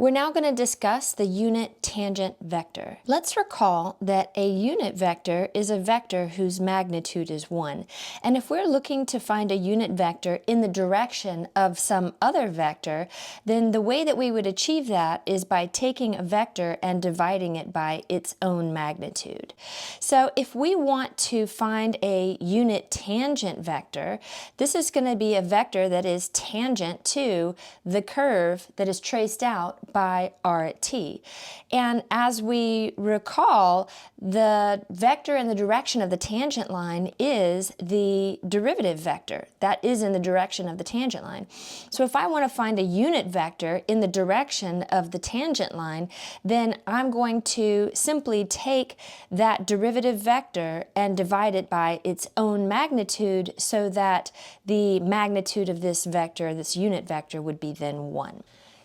We're now going to discuss the unit tangent vector. Let's recall that a unit vector is a vector whose magnitude is 1. And if we're looking to find a unit vector in the direction of some other vector, then the way that we would achieve that is by taking a vector and dividing it by its own magnitude. So if we want to find a unit tangent vector, this is going to be a vector that is tangent to the curve that is traced out by r at t. And as we recall, the vector in the direction of the tangent line is the derivative vector. That is in the direction of the tangent line. So if I want to find a unit vector in the direction of the tangent line, then I'm going to simply take that derivative vector and divide it by its own magnitude so that the magnitude of this vector, this unit vector, would be then 1.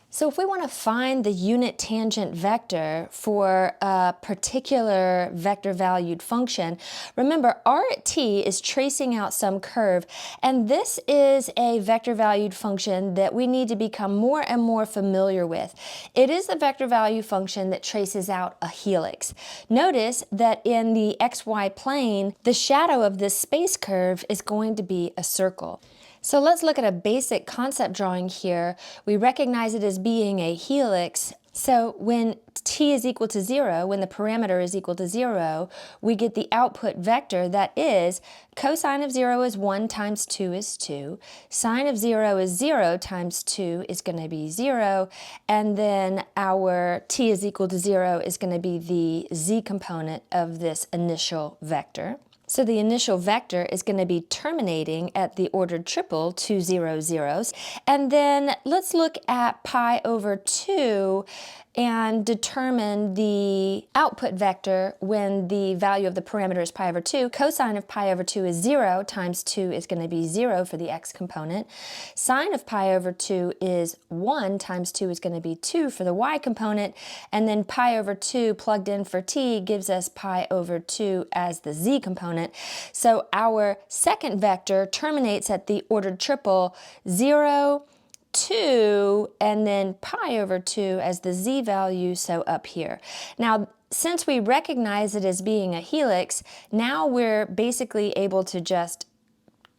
So if we want to find the unit tangent vector for a particular vector valued function, remember r at t is tracing out some curve, and this is a vector valued function that we need to become more and more familiar with. It is a vector value function that traces out a helix. Notice that in the xy plane, the shadow of this space curve is going to be a circle. So let's look at a basic concept drawing here. We recognize it as being a helix. So when t is equal to 0, when the parameter is equal to 0, we get the output vector that is cosine of 0 is 1 times 2 is 2, sine of 0 is 0 times 2 is going to be 0, and then our t is equal to 0 is going to be the z component of this initial vector. So the initial vector is going to be terminating at the ordered triple 2, 0, 0s. And then let's look at pi over 2 and determine the output vector when the value of the parameter is pi over 2. Cosine of pi over 2 is 0 times 2 is going to be 0 for the x component. Sine of pi over 2 is 1 times 2 is going to be 2 for the y component. And then pi over 2 plugged in for t gives us pi over 2 as the z component. So our second vector terminates at the ordered triple 0, 2, and then pi over 2 as the z value, so up here. Now, since we recognize it as being a helix, now we're basically able to just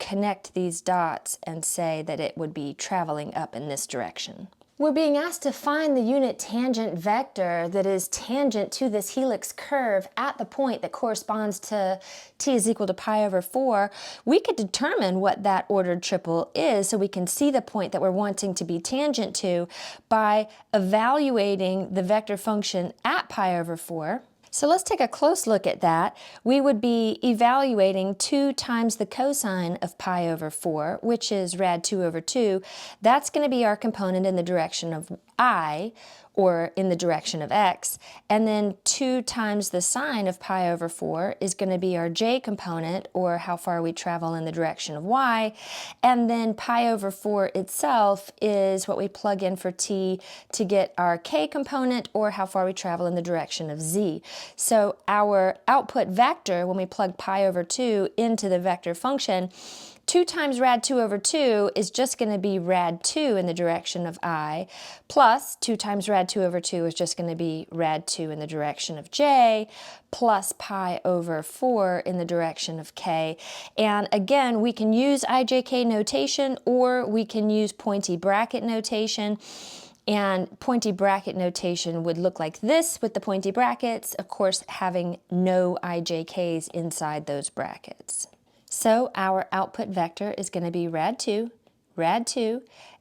connect these dots and say that it would be traveling up in this direction. We're being asked to find the unit tangent vector that is tangent to this helix curve at the point that corresponds to t is equal to pi over 4. We could determine what that ordered triple is so we can see the point that we're wanting to be tangent to by evaluating the vector function at pi over 4. So let's take a close look at that. We would be evaluating 2 times the cosine of pi over 4, which is rad 2 over 2. That's going to be our component in the direction of I, or in the direction of x, and then 2 times the sine of pi over 4 is going to be our j component, or how far we travel in the direction of y, and then pi over 4 itself is what we plug in for t to get our k component, or how far we travel in the direction of z. So our output vector, when we plug pi over 2 into the vector function, 2 times rad 2 over 2 is just going to be rad 2 in the direction of I, plus 2 times rad 2 over 2 is just going to be rad 2 in the direction of j, plus pi over 4 in the direction of k. And again, we can use ijk notation, or we can use pointy bracket notation. And pointy bracket notation would look like this with the pointy brackets, of course having no ijk's inside those brackets. So our output vector is going to be rad 2,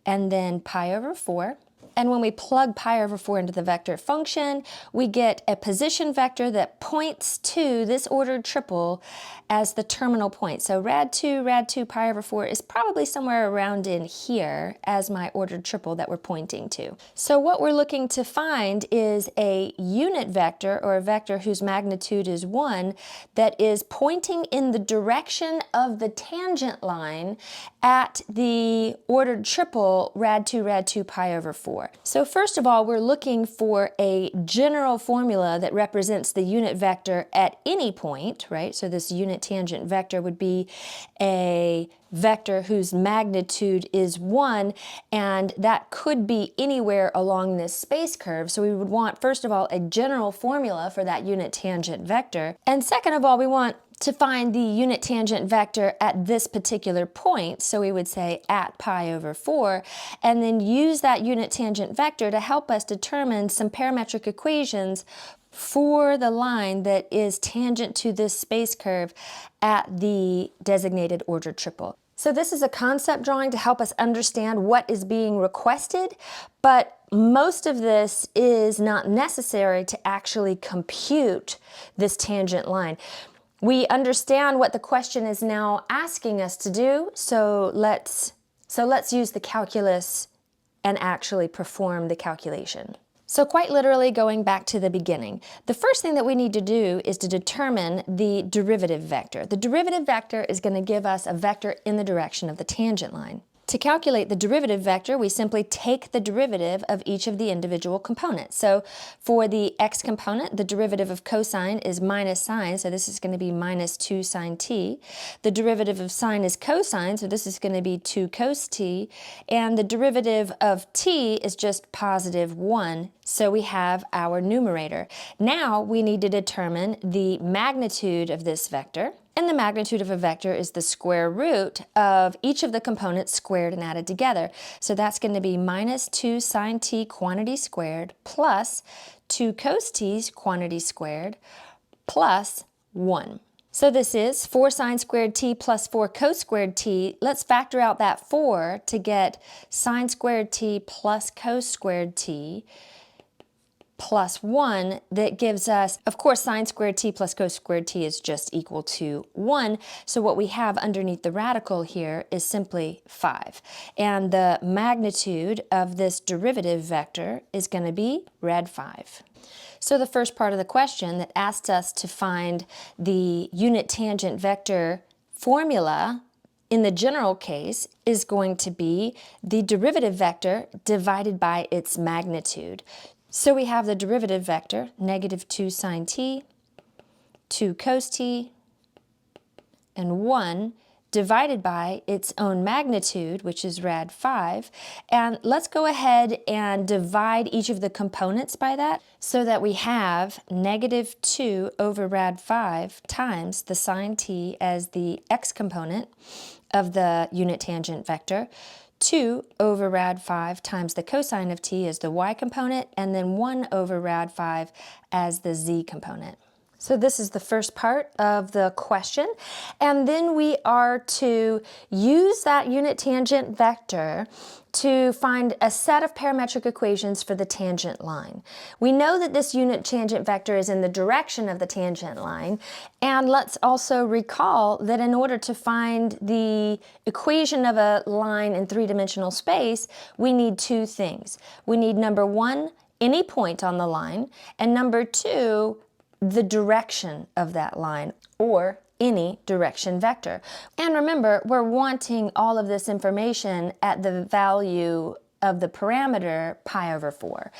and then pi over 4. And when we plug pi over 4 into the vector function, we get a position vector that points to this ordered triple as the terminal point. So rad 2, pi over 4 is probably somewhere around in here as my ordered triple that we're pointing to. So what we're looking to find is a unit vector, or a vector whose magnitude is 1, that is pointing in the direction of the tangent line at the ordered triple rad 2 pi over 4. So first of all, we're looking for a general formula that represents the unit vector at any point, right? So this unit tangent vector would be a vector whose magnitude is 1, and that could be anywhere along this space curve. So we would want, first of all, a general formula for that unit tangent vector. And second of all, we want to find the unit tangent vector at this particular point, so we would say at pi over 4, and then use that unit tangent vector to help us determine some parametric equations for the line that is tangent to this space curve at the designated ordered triple. So this is a concept drawing to help us understand what is being requested, but most of this is not necessary to actually compute this tangent line. We understand what the question is now asking us to do, so let's use the calculus and actually perform the calculation. So quite literally, going back to the beginning, the first thing that we need to do is to determine the derivative vector. The derivative vector is going to give us a vector in the direction of the tangent line. To calculate the derivative vector, we simply take the derivative of each of the individual components. So for the x component, the derivative of cosine is minus sine, so this is going to be minus 2 sine t. The derivative of sine is cosine, so this is going to be 2 cos t. And the derivative of t is just positive 1, so we have our numerator. Now we need to determine the magnitude of this vector. And the magnitude of a vector is the square root of each of the components squared and added together. So that's going to be minus 2 sine t quantity squared plus 2 cos t quantity squared plus 1. So this is 4 sine squared t plus 4 cos squared t. Let's factor out that 4 to get sine squared t plus cos squared t plus 1. That gives us, of course, sine squared t plus cos squared t is just equal to 1. So what we have underneath the radical here is simply 5. And the magnitude of this derivative vector is going to be rad 5. So the first part of the question that asked us to find the unit tangent vector formula in the general case is going to be the derivative vector divided by its magnitude. So we have the derivative vector, negative 2 sine t, 2 cos t, and 1 divided by its own magnitude, which is rad 5. And let's go ahead and divide each of the components by that so that we have negative 2 over rad 5 times the sine t as the x component of the unit tangent vector, 2 over rad 5 times the cosine of t as the y component, and then 1 over rad 5 as the z component. So this is the first part of the question, and then we are to use that unit tangent vector to find a set of parametric equations for the tangent line. We know that this unit tangent vector is in the direction of the tangent line, and let's also recall that in order to find the equation of a line in three-dimensional space, we need two things. We need, number one, any point on the line, and number two, the direction of that line, or any direction vector. And remember, we're wanting all of this information at the value of the parameter pi over 4.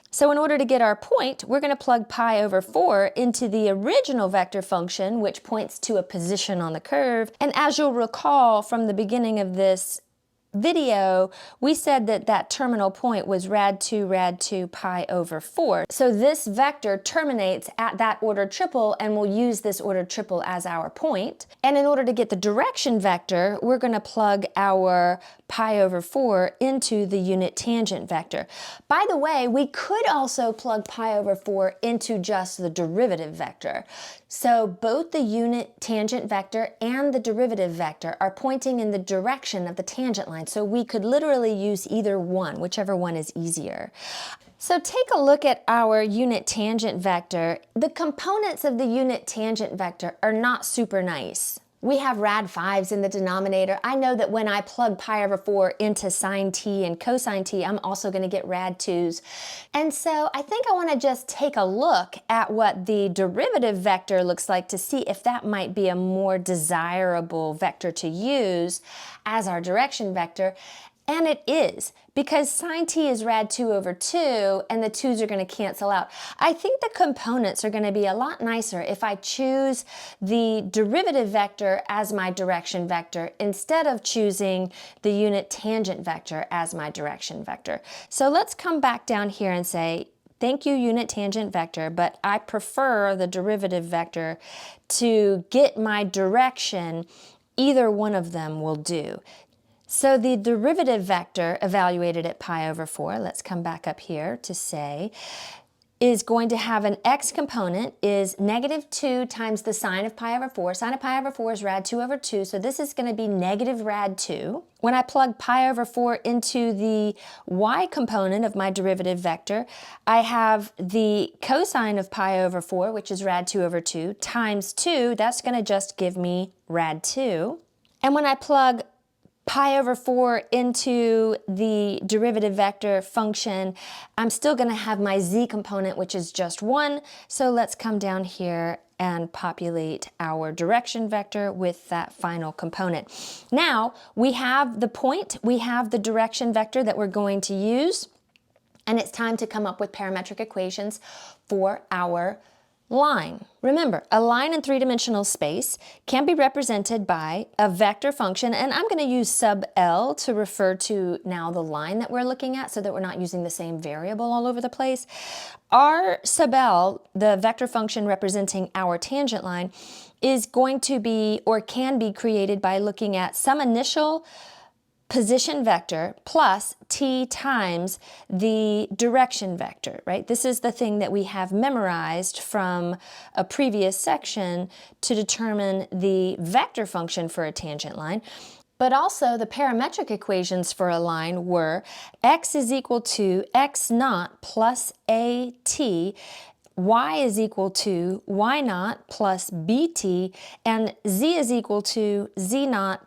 So in order to get our point, we're going to plug pi over 4 into the original vector function, which points to a position on the curve. And as you'll recall from the beginning of this video, we said that that terminal point was rad 2 pi over 4. So this vector terminates at that ordered triple, and we'll use this ordered triple as our point. And in order to get the direction vector, we're going to plug our pi over 4 into the unit tangent vector. By the way, we could also plug pi over 4 into just the derivative vector. So both the unit tangent vector and the derivative vector are pointing in the direction of the tangent line. So we could literally use either one, whichever one is easier. So take a look at our unit tangent vector. The components of the unit tangent vector are not super nice. We have rad 5s in the denominator. I know that when I plug pi over 4 into sine t and cosine t, I'm also going to get rad 2s. And so I think I want to just take a look at what the derivative vector looks like to see if that might be a more desirable vector to use as our direction vector. And it is, because sine t is rad 2 over 2, and the 2's are going to cancel out. I think the components are going to be a lot nicer if I choose the derivative vector as my direction vector instead of choosing the unit tangent vector as my direction vector. So let's come back down here and say, thank you, unit tangent vector, but I prefer the derivative vector to get my direction. Either one of them will do. So the derivative vector evaluated at pi over 4, let's come back up here to say, is going to have an x component is negative 2 times the sine of pi over 4. Sine of pi over 4 is rad 2 over 2, so this is going to be negative rad 2. When I plug pi over 4 into the y component of my derivative vector, I have the cosine of pi over 4, which is rad 2 over 2, times 2, that's going to just give me rad 2. And when I plug pi over 4 into the derivative vector function, I'm still going to have my z component, which is just 1. So let's come down here and populate our direction vector with that final component. Now we have the point, we have the direction vector that we're going to use, and it's time to come up with parametric equations for our line. Remember, a line in three-dimensional space can be represented by a vector function, and I'm going to use sub L to refer to now the line that we're looking at so that we're not using the same variable all over the place. Our sub L, the vector function representing our tangent line, is going to be or can be created by looking at some initial position vector plus t times the direction vector, right? This is the thing that we have memorized from a previous section to determine the vector function for a tangent line. But also the parametric equations for a line were x is equal to x naught plus at, y is equal to y naught plus bt, and z is equal to z naught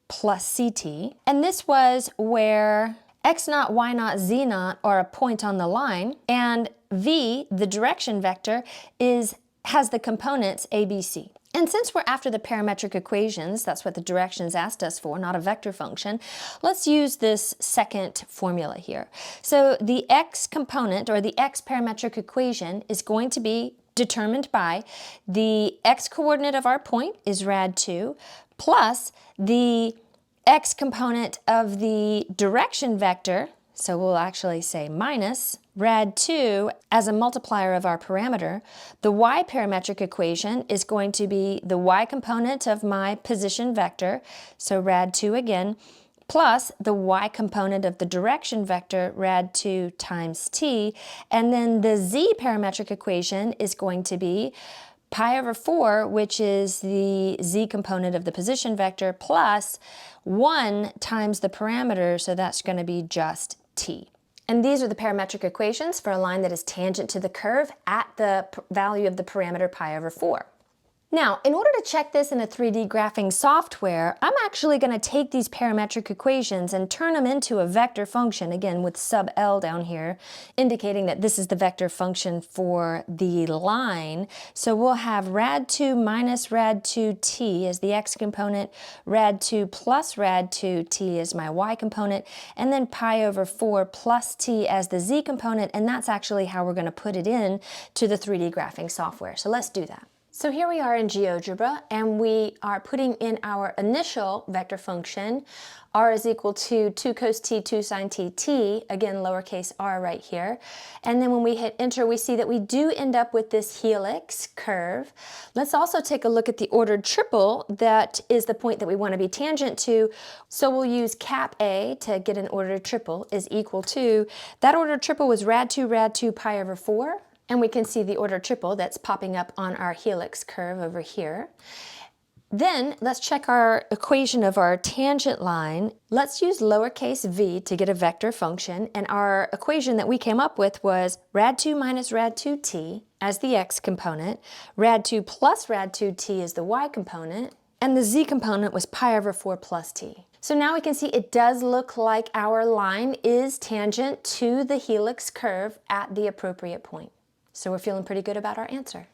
plus ct. And this was where x naught, y naught, z naught are a point on the line, and v, the direction vector, has the components a, b, c. And since we're after the parametric equations, that's what the directions asked us for, not a vector function, let's use this second formula here. So the x component, or the x parametric equation, is going to be determined by the x coordinate of our point is rad 2 plus the x component of the direction vector, so we'll actually say minus rad 2 as a multiplier of our parameter. The y parametric equation is going to be the y component of my position vector, so rad 2 again, plus the y component of the direction vector, rad 2 times t, and then the z parametric equation is going to be pi over 4, which is the z component of the position vector, plus 1 times the parameter, so that's going to be just t. And these are the parametric equations for a line that is tangent to the curve at the value of the parameter pi over 4. Now, in order to check this in a 3D graphing software, I'm actually going to take these parametric equations and turn them into a vector function, again with sub L down here, indicating that this is the vector function for the line. So we'll have rad 2 minus rad 2t as the x component, rad 2 plus rad 2t as my y component, and then pi over 4 plus t as the z component, and that's actually how we're going to put it in to the 3D graphing software. So let's do that. So here we are in GeoGebra, and we are putting in our initial vector function. R is equal to 2 cos t, 2 sin t, t, again lowercase r right here. And then when we hit enter, we see that we do end up with this helix curve. Let's also take a look at the ordered triple that is the point that we want to be tangent to. So we'll use cap A to get an ordered triple is equal to, that ordered triple was rad 2 pi over 4. And we can see the ordered triple that's popping up on our helix curve over here. Then let's check our equation of our tangent line. Let's use lowercase v to get a vector function, and our equation that we came up with was rad 2 minus rad 2t as the x component, rad 2 plus rad 2t is the y component, And the z component was pi over 4 plus t. So now we can see it does look like our line is tangent to the helix curve at the appropriate point. So we're feeling pretty good about our answer.